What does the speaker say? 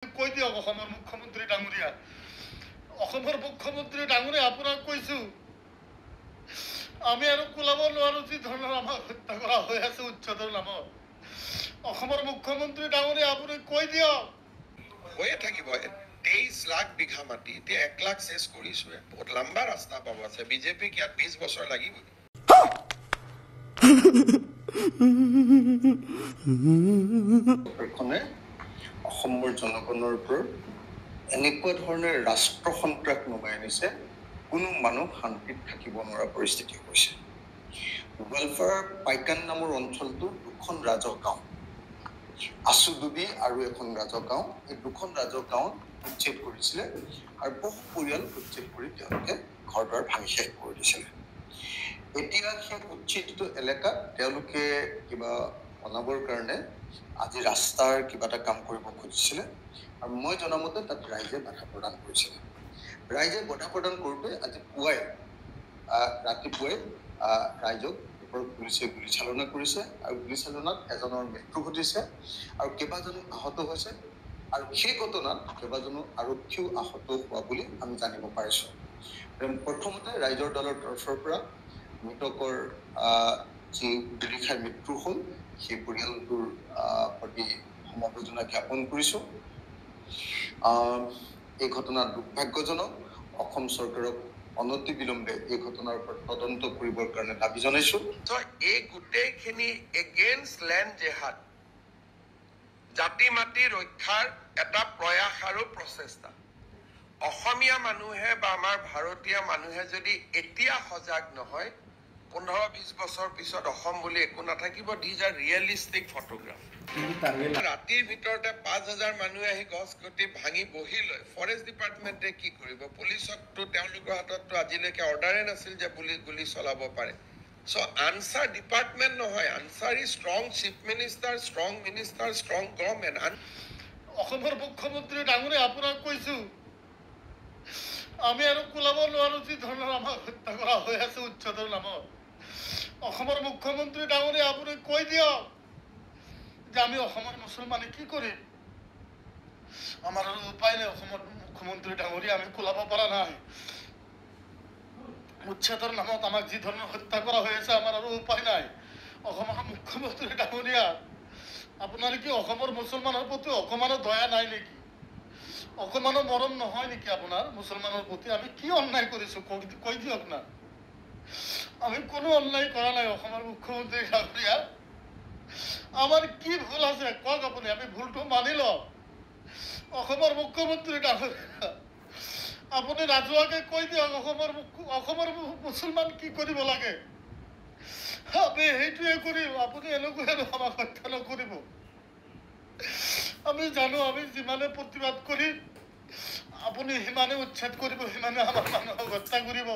কৈ দিয়ক অসমৰ মুখ্যমন্ত্ৰী ডাঙৰীয়া, অসমৰ মুখ্যমন্ত্ৰী ডাঙৰীয়া আপোনাক কৈছো আমি আৰু কোলাব নোৱাৰো যি ধৰণৰ আমাক হত্যা কৰা হৈ আছে উচ্ছেদৰ নামত। অসমৰ মুখ্যমন্ত্ৰী ডাঙৰীয়া আপুনি কৈ দিয়ক। হৈয়ে থাকিব 23 লাখ বিঘা মাটি, এতিয়া 1 লাখ চেছ কৰিছোৱে, বহুত লম্বা ৰাস্তা পাব আছে। বিজেপিক ইয়াত 20 বছৰ লাগিব। অসমৰ জনগণৰ ওপৰত এনেকুৱা ধৰণে ৰাষ্ট্ৰ সন্ত্ৰাস নমাই আনিছে, কোনো মানুহ শান্তিত থাকিব নোৱাৰা পৰিস্থিতি হৈছে। গোৱালপাৰাৰ পাইকান নামৰ অঞ্চলটো দুখন ৰাজহ গাঁও, আচুডুবি আৰু এখন ৰাজহ গাঁও, এই দুখন ৰাজহ গাঁৱত উচ্ছেদ কৰিছিলে আৰু বহু পৰিয়াল উচ্ছেদ কৰি তেওঁলোকে ঘৰ দুৱাৰ ভাঙি শেষ কৰি দিছিলে। এতিয়া সেই উচ্ছেদিত এলেকাত তেওঁলোকে কিবা বনাবৰ কাৰণে আজি ৰাস্তাৰ কিবা এটা কাম কৰিব খুজিছিলে আৰু মই জনামতে তাত ৰাইজে বাধা প্ৰদান কৰিছিলে। ৰাইজে বাধা প্ৰদান কৰোঁতে আজি ৰাতিপুৱাই ৰাইজক ওপৰত পুলিচে গুলীচালনা কৰিছে আৰু গুলীচালনাত এজনৰ মৃত্যু ঘটিছে আৰু কেইবাজনো আহত হৈছে আৰু সেই ঘটনাত কেইবাজনো আৰক্ষীও আহত হোৱা বুলি আমি জানিব পাৰিছো। প্ৰথমতে ৰাইজৰ দলৰ তৰফৰ পৰা মৃতকৰ যি গুলী খাই মৃত্যু হ'ল সেই পৰিয়ালটোৰ প্ৰতি সমবেদনা জ্ঞাপন কৰিছো। এই ঘটনা দুৰ্ভাগ্যজনক। অসম চৰকাৰক অনতি বিলম্বে এই ঘটনাৰ ওপৰত তদন্ত কৰিবৰ কাৰণে দাবী জনাইছো। এই গোটেইখিনি এগেইনষ্ট লেণ্ড জেহাদ, জাতি মাটি ৰক্ষাৰ এটা প্ৰয়াস আৰু প্ৰচেষ্টা। অসমীয়া মানুহে বা আমাৰ ভাৰতীয় মানুহে যদি এতিয়া সজাগ নহয়, 15-20 বছৰ পিছত অসম বুলি একো নাথাকিব। These are realistic photograph. ৰাতিৰ ভিতৰতে 5000 মানুহে আহি গছ গতি ভাঙি বহি লয়। ফৰেষ্ট ডিপাৰ্টমেণ্টে কি কৰিব? পুলিচকতো তেওঁলোকৰ হাতততো আজিলৈকে অৰ্ডাৰে নাছিল যে গুলি চলাব পাৰে। চ' আনচাৰ ডিপাৰ্টমেণ্ট নহয়, answer is strong chief minister, strong minister, strong government. অসমৰ মুখ্যমন্ত্ৰী ডাঙৰীয়া আপোনাক কৈছো আমি আৰু কোলাব নোৱাৰো যি ধৰণৰ আমাক হত্যা কৰা হৈ আছে উচ্ছেদৰ নামত। অসমৰ মুখ্যমন্ত্ৰী ডাঙৰীয়া আপুনি কৈ দিয়ক যে আমি অসমৰ মুছলমানে কি কৰিম। আমাৰ আৰু উপায় নাই। অসমৰ মুখ্যমন্ত্ৰী ডাঙৰীয়া আমি কোলাব পৰা নাই। উচ্ছেদৰ নামত আমাক যি ধৰণৰ হত্যা কৰা হৈ আছে আমাৰ আৰু উপায় নাই। অসমৰ মুখ্যমন্ত্ৰী ডাঙৰীয়া আপোনাৰ কি অসমৰ মুছলমানৰ প্ৰতি অকমানো দয়া নাই নেকি? অকমানো মৰম নহয় নেকি আপোনাৰ মুছলমানৰ প্ৰতি? আমি কি অন্যায় কৰিছো কৈ দিয়ক না। আমি কোনো অন্যায় কৰা নাই। অসমৰ মুখ্যমন্ত্ৰী ডাঙৰীয়া আমাৰ কি ভুল আছে কওক আপুনি, আমি ভুলটো মানি লওক। অসমৰ মুখ্যমন্ত্ৰী ডাঙৰীয়া আপুনি ৰাজহুৱাকে কৈ দিয়ক অসমৰ মুছলমান কি কৰিব লাগে। আমি সেইটোৱে কৰিম। আপুনি এনেকৈ আমাক হত্যা নকৰিব। আমি জানো আমি যিমানে প্ৰতিবাদ কৰিম আপুনি সিমানে উচ্ছেদ কৰিব, সিমানে আমাৰ মানুহক হত্যা কৰিব।